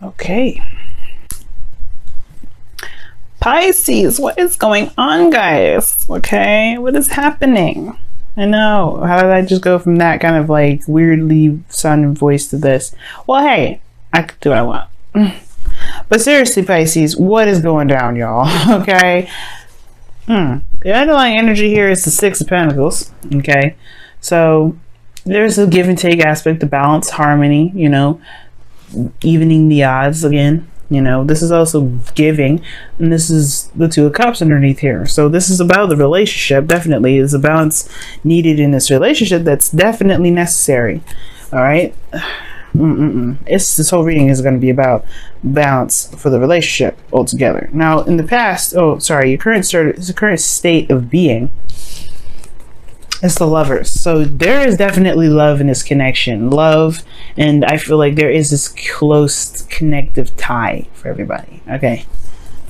Okay. Pisces, what is going on, guys? Okay, what is happening? I know. How did I just go from that kind of like weirdly sounding voice to this? Well, hey, I can do what I want. But seriously, Pisces, what is going down, y'all? Okay. The underlying energy here is the Six of Pentacles. Okay. So there's a give and take aspect, the balance, harmony, you know, evening the odds again. You know, this is also giving, and this is the Two of Cups underneath here. So this is about the relationship. Definitely is a balance needed in this relationship. That's definitely necessary. All right. This whole reading is going to be about balance for the relationship altogether. Now, in the past, your current state of being. It's the Lovers. So there is definitely love in this connection. Love, and I feel like there is this close connective tie for everybody. Okay.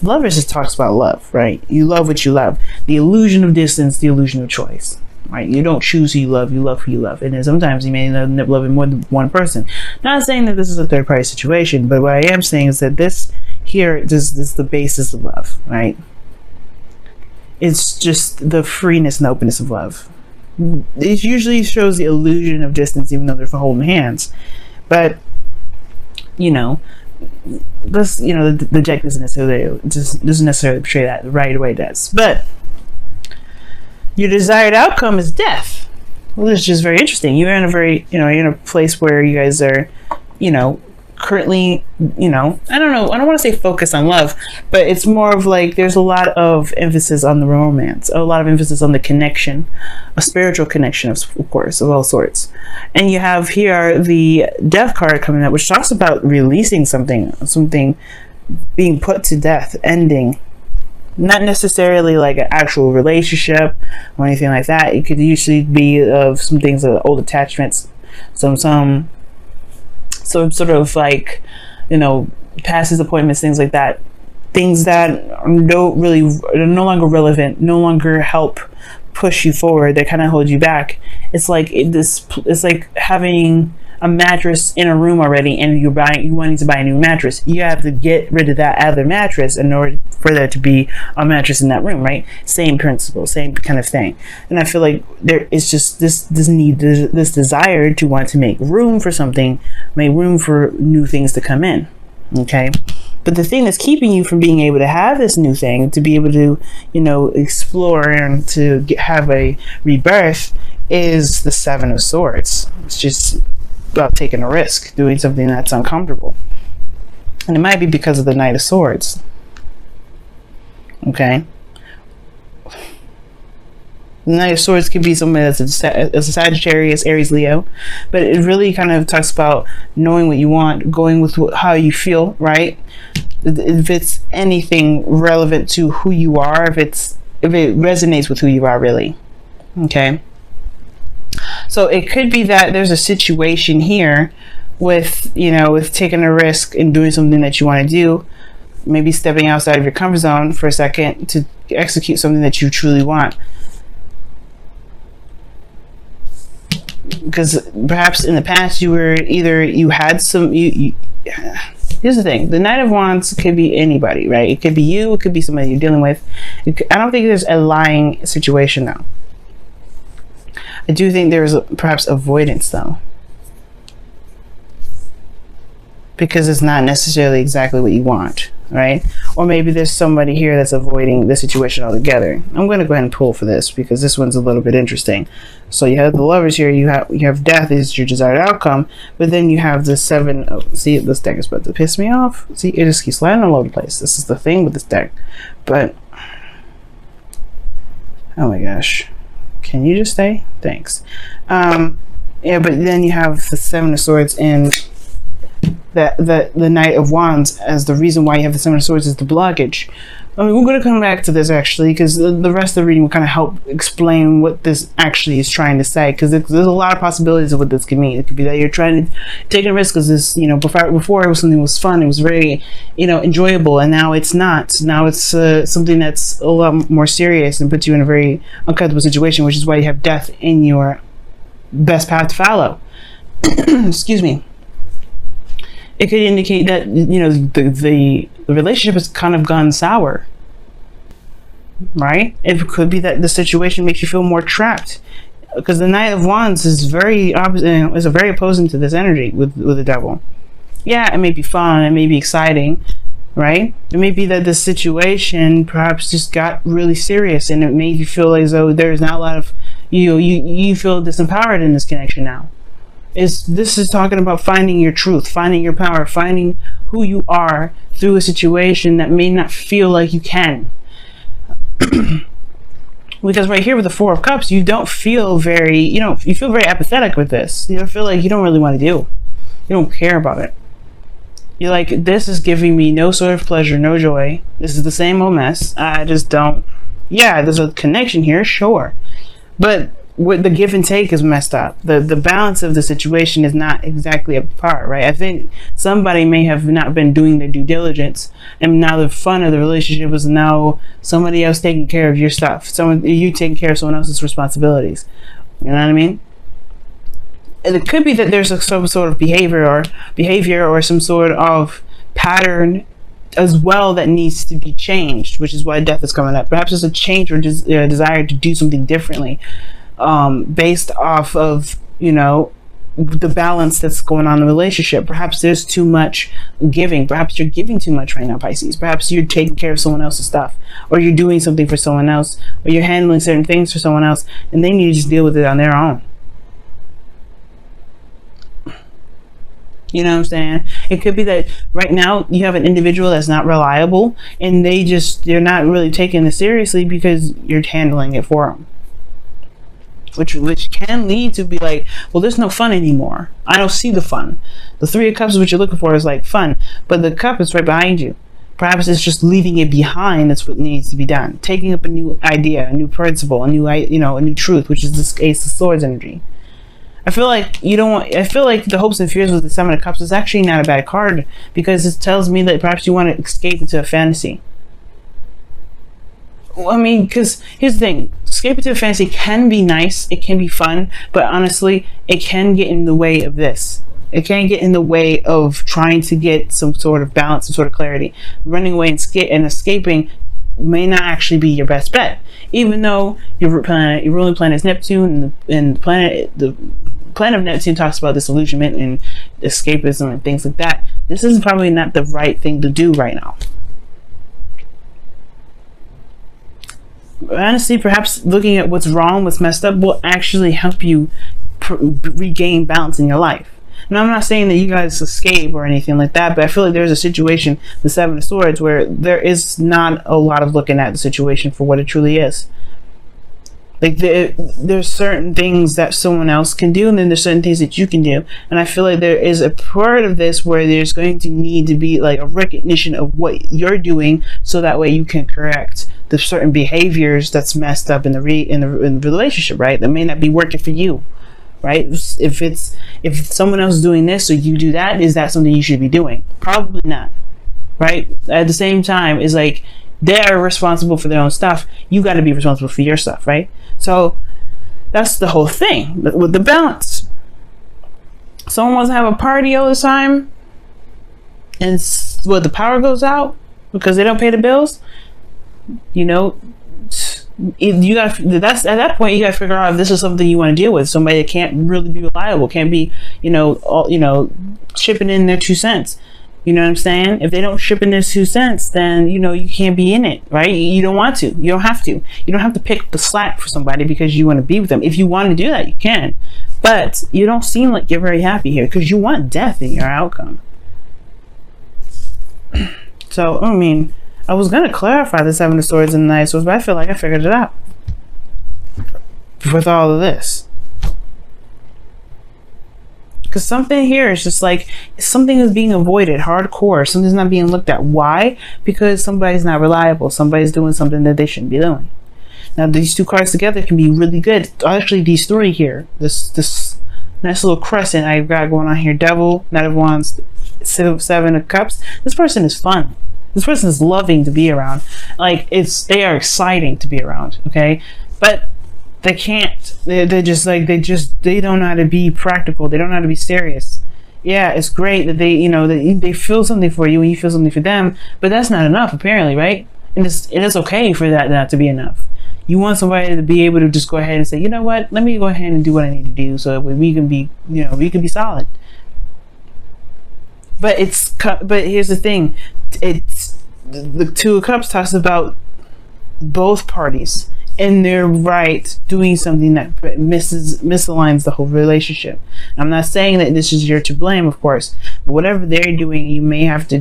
Lovers just talks about love, right? You love what you love. The illusion of distance, the illusion of choice. Right? You don't choose who you love who you love. And then sometimes you may end up loving more than one person. Not saying that this is a third party situation, but what I am saying is that this is the basis of love, right? It's just the freeness and openness of love. It usually shows the illusion of distance, even though they're holding hands. But you know, this, you know, the deck doesn't necessarily portray that right away. Does, but your desired outcome is death. Well, this is just very interesting. You're in a very, you're in a place where you guys are, currently, I don't know, I don't want to say focus on love, but it's more of like there's a lot of emphasis on the romance, a lot of emphasis on the connection, a spiritual connection, of course, of all sorts. And you have here the Death card coming up, which talks about releasing something being put to death, ending. Not necessarily like an actual relationship or anything like that. It could usually be of some things, old attachments, some sort of like, past appointments, things like that. Things that are no longer relevant, no longer help push you forward. They kind of hold you back. It's like it's like having a mattress in a room already, and you wanting to buy a new mattress. You have to get rid of that other mattress in order for there to be a mattress in that room, right? Same principle, same kind of thing. And I feel like there is just this need, this desire to want to make room for something, make room for new things to come in. Okay. But the thing that's keeping you from being able to have this new thing, to be able to, explore and to have a rebirth, is the Seven of Swords. It's just about taking a risk, doing something that's uncomfortable. And it might be because of the Knight of Swords. Okay. The Knight of Swords could be somebody that's a Sagittarius, Aries, Leo, but it really kind of talks about knowing what you want, going with how you feel, right? If it's anything relevant to who you are, if it resonates with who you are, really. Okay. So it could be that there's a situation here with taking a risk and doing something that you want to do, maybe stepping outside of your comfort zone for a second to execute something that you truly want. Because perhaps in the past here's the thing, the Knight of Wands could be anybody, right? It could be you, it could be somebody you're dealing with. I don't think there's a lying situation though. I do think there's perhaps avoidance though, because it's not necessarily exactly what you want, right? Or maybe there's somebody here that's avoiding the situation altogether. I'm going to go ahead and pull for this because this one's a little bit interesting. So you have the Lovers here, you have death is your desired outcome, but then you have the Seven. See, this deck is about to piss me off. See, it just keeps landing all over the place. This is the thing with this deck. But oh my gosh. Can you just stay? Thanks. Yeah, but then you have the Seven of Swords and the Knight of Wands as the reason why you have the Seven of Swords is the blockage. I mean, we're going to come back to this actually, because the rest of the reading will kind of help explain what this actually is trying to say, because there's a lot of possibilities of what this could mean. It could be that you're trying to take a risk because this, before it was something that was fun, it was very, enjoyable, and now it's not. Now it's something that's a lot more serious and puts you in a very uncomfortable situation, which is why you have death in your best path to follow. Excuse me. It could indicate that, you know, the relationship has kind of gone sour, right? It could be that the situation makes you feel more trapped, because the Knight of Wands is very opposite, is very opposing to this energy with the devil. Yeah, it may be fun, it may be exciting, right? It may be that the situation perhaps just got really serious, and it made you feel as though there's not a lot of, you feel disempowered in this connection now. This is talking about finding your truth, finding your power, finding who you are through a situation that may not feel like you can. Because right here with the Four of Cups, you don't feel very, you feel very apathetic with this. You don't feel like you don't really want to do. You don't care about it. You're like, this is giving me no sort of pleasure, no joy. This is the same old mess. I just don't. Yeah, there's a connection here, sure. But with the give and take is messed up. The balance of the situation is not exactly apart, right? I think somebody may have not been doing their due diligence, and now the fun of the relationship is now somebody else taking care of your stuff. You taking care of someone else's responsibilities. You know what I mean? And it could be that there's some sort of behavior or some sort of pattern as well that needs to be changed, which is why death is coming up. Perhaps there's a change or desire to do something differently, based off of, the balance that's going on in the relationship. Perhaps there's too much giving. Perhaps you're giving too much right now, Pisces. Perhaps you're taking care of someone else's stuff, or you're doing something for someone else, or you're handling certain things for someone else, and they need to just deal with it on their own. You know what I'm saying? It could be that right now you have an individual that's not reliable, and they're not really taking this seriously because you're handling it for them. Which can lead to be like, well, there's no fun anymore. I don't see the fun. The Three of Cups is what you're looking for, is like fun, but the cup is right behind you. Perhaps it's just leaving it behind. That's what needs to be done. Taking up a new idea, a new principle, a new truth, which is this Ace of Swords energy. I feel like the hopes and fears with the Seven of Cups is actually not a bad card, because it tells me that perhaps you want to escape into a fantasy. Well, I mean, because here's the thing, escape into a fantasy can be nice, it can be fun, but honestly, it can get in the way of this. It can get in the way of trying to get some sort of balance, some sort of clarity. Running away and escaping may not actually be your best bet, even though your ruling planet is Neptune, and the planet of Neptune talks about disillusionment and escapism and things like that. This is probably not the right thing to do right now. Honestly, perhaps looking at what's wrong, what's messed up, will actually help you regain balance in your life. And I'm not saying that you guys escape or anything like that, but I feel like there's a situation, the Seven of Swords, where there is not a lot of looking at the situation for what it truly is. Like, there's certain things that someone else can do, and then there's certain things that you can do. And I feel like there is a part of this where there's going to need to be like a recognition of what you're doing, so that way you can correct the certain behaviors that's messed up in the relationship, right? That may not be working for you, right? If someone else is doing this, so you do that, is that something you should be doing? Probably not, right? At the same time, it's like they're responsible for their own stuff. You got to be responsible for your stuff, right? So that's the whole thing with the balance. Someone wants to have a party all the time, and the power goes out because they don't pay the bills. You got at that point you got to figure out if this is something you want to deal with. Somebody that can't really be reliable, can't be chipping in their 2 cents. You know what I'm saying? If they don't ship in their 2 cents, then you can't be in it, right? You don't want to. You don't have to. You don't have to pick up the slack for somebody because you want to be with them. If you want to do that, you can. But you don't seem like you're very happy here because you want death in your outcome. So, I mean, I was going to clarify the Seven of Swords and the Knight of Swords, but I feel like I figured it out with all of this. Because something here is just like, something is being avoided hardcore. Something's not being looked at. Why? Because somebody's not reliable. Somebody's doing something that they shouldn't be doing. Now, these two cards together can be really good. Actually, these three here, this nice little crescent I've got going on here. Devil, Knight of Wands, Seven of Cups. This person is fun. This person is loving to be around. Like, they are exciting to be around, okay? But they can't. They don't know how to be practical. They don't know how to be serious. Yeah, it's great that they, that they feel something for you and you feel something for them, but that's not enough, apparently, right? And it is okay for that not to be enough. You want somebody to be able to just go ahead and say, you know what, let me go ahead and do what I need to do so that we can be, we can be solid. But here's the thing, it's the Two of Cups talks about both parties in their right doing something that misaligns the whole relationship. I'm not saying that this is your to blame, of course, but whatever they're doing, you may have to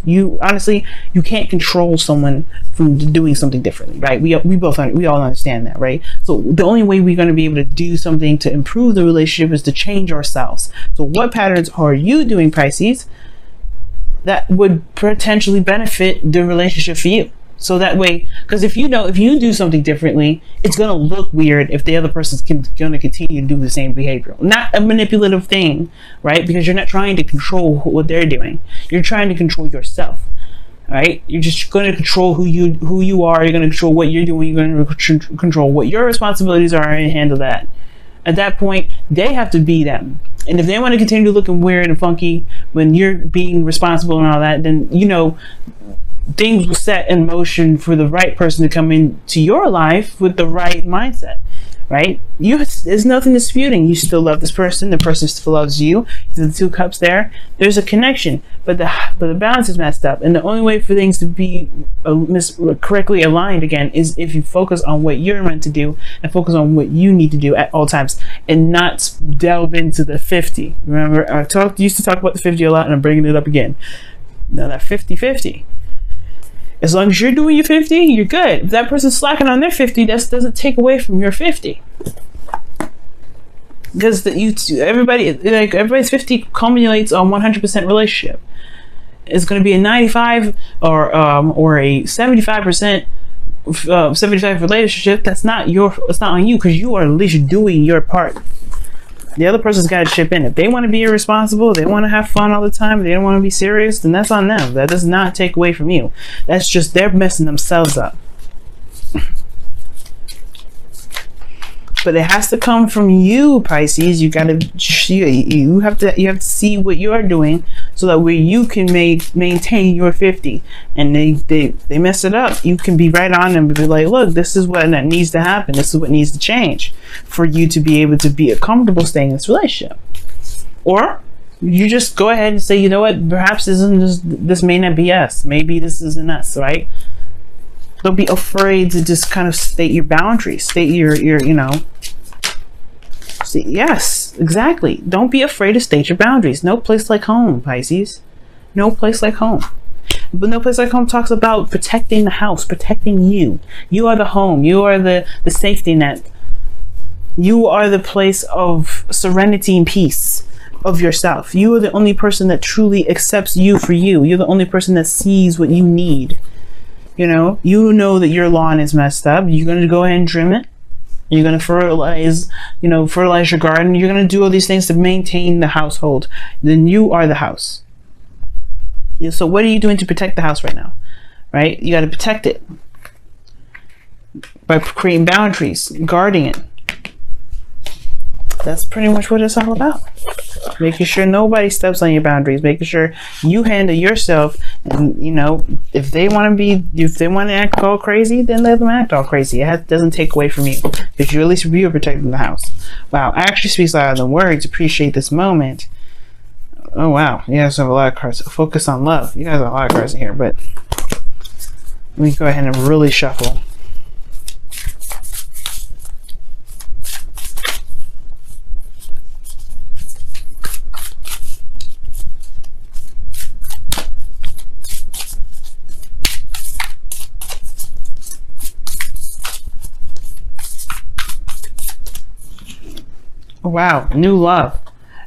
you can't control someone from doing something differently, right? We all understand that, right? So the only way we're going to be able to do something to improve the relationship is to change ourselves. So what patterns are you doing, Pisces, that would potentially benefit the relationship for you? So that way, because if you do something differently, it's going to look weird if the other person's going to continue to do the same behavior. Not a manipulative thing, right? Because you're not trying to control what they're doing. You're trying to control yourself, right? You're just going to control who you are. You're going to control what you're doing. You're going to control what your responsibilities are and handle that. At that point, they have to be them. And if they want to continue looking weird and funky when you're being responsible and all that, then, things will set in motion for the right person to come into your life with the right mindset, right? There's nothing disputing. You still love this person. The person still loves you. The Two Cups there. There's a connection, but the balance is messed up. And the only way for things to be correctly aligned again is if you focus on what you're meant to do and focus on what you need to do at all times, and not delve into the 50. Remember, I used to talk about the 50 a lot, and I'm bringing it up again. Now that 50-50. As long as you're doing your 50, you're good. If that person's slacking on their 50, that doesn't take away from your 50. Because everybody's 50 culminates on 100% relationship. It's going to be a 95 or a 75% 75 relationship. It's not on you, because you are at least doing your part. The other person's got to chip in. If they want to be irresponsible, they want to have fun all the time, they don't want to be serious, then that's on them. That does not take away from you. That's just they're messing themselves up. But it has to come from you, Pisces. You have to see what you are doing so that way you can maintain your 50. And they mess it up, you can be right on them and be like, look, this is what needs to happen. This is what needs to change for you to be able to be comfortable staying in this relationship. Or you just go ahead and say, you know what, perhaps this may not be us. Maybe this isn't us, right? Don't be afraid to just kind of state your boundaries, state your yes, exactly. Don't be afraid to state your boundaries. No place like home, Pisces. No place like home. But No Place Like Home talks about protecting the house, protecting you. You are the home. You are the safety net. You are the place of serenity and peace of yourself. You are the only person that truly accepts you for you. You're the only person that sees what you need. You know that your lawn is messed up. You're going to go ahead and trim it. You're going to fertilize your garden. You're going to do all these things to maintain the household. Then you are the house. Yeah, so what are you doing to protect the house right now? Right? You got to protect it by creating boundaries, guarding it. That's pretty much what it's all about. Making sure nobody steps on your boundaries, making sure you handle yourself. And if they want to act all crazy, then let them act all crazy. It doesn't take away from you, because you at least are protecting the house. Wow, action speaks louder than words. Appreciate this moment. Oh wow, you guys have a lot of cards. Focus on love. You guys have a lot of cards in here, but let me go ahead and really shuffle. Wow, new love.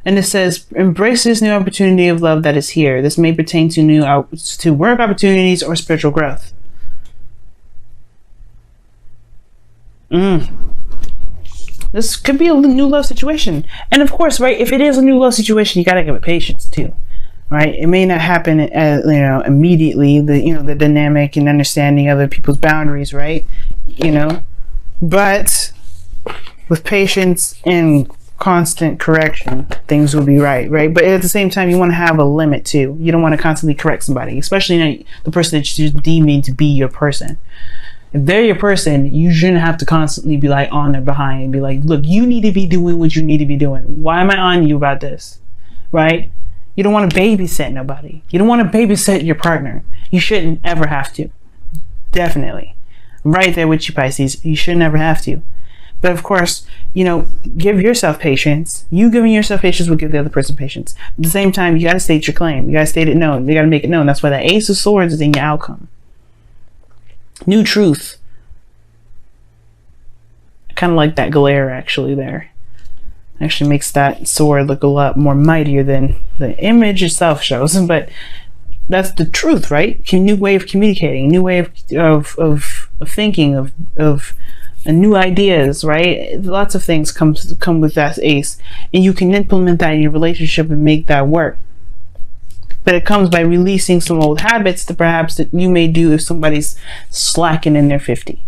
And it says, embrace this new opportunity of love that is here. This may pertain to work opportunities or spiritual growth. This could be a new love situation. And of course, right, if it is a new love situation, you got to give it patience too. Right? It may not happen immediately, the dynamic and understanding other people's boundaries, right? But with patience and constant correction, things will be right? But at the same time, you want to have a limit too. You don't want to constantly correct somebody, especially the person that you're deeming to be your person. If they're your person, you shouldn't have to constantly be like on their behind and be like, look, you need to be doing what you need to be doing. Why am I on you about this? Right? You don't want to babysit nobody. You don't want to babysit your partner. You shouldn't ever have to. Definitely. I'm right there with you, Pisces. You shouldn't ever have to. But of course, give yourself patience. You giving yourself patience will give the other person patience. At the same time, you got to state your claim. You got to state it known. You got to make it known. That's why the Ace of Swords is in your outcome. New truth. Kind of like that glare actually there. Actually makes that sword look a lot more mightier than the image itself shows. But that's the truth, right? New way of communicating, new way of thinking, of new ideas, right? Lots of things come with that Ace, and you can implement that in your relationship and make that work. But it comes by releasing some old habits that you may do if somebody's slacking in their 50.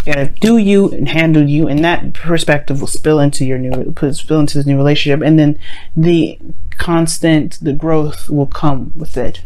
You gotta do you and handle you, and that perspective will spill into this new relationship, and then the growth will come with it.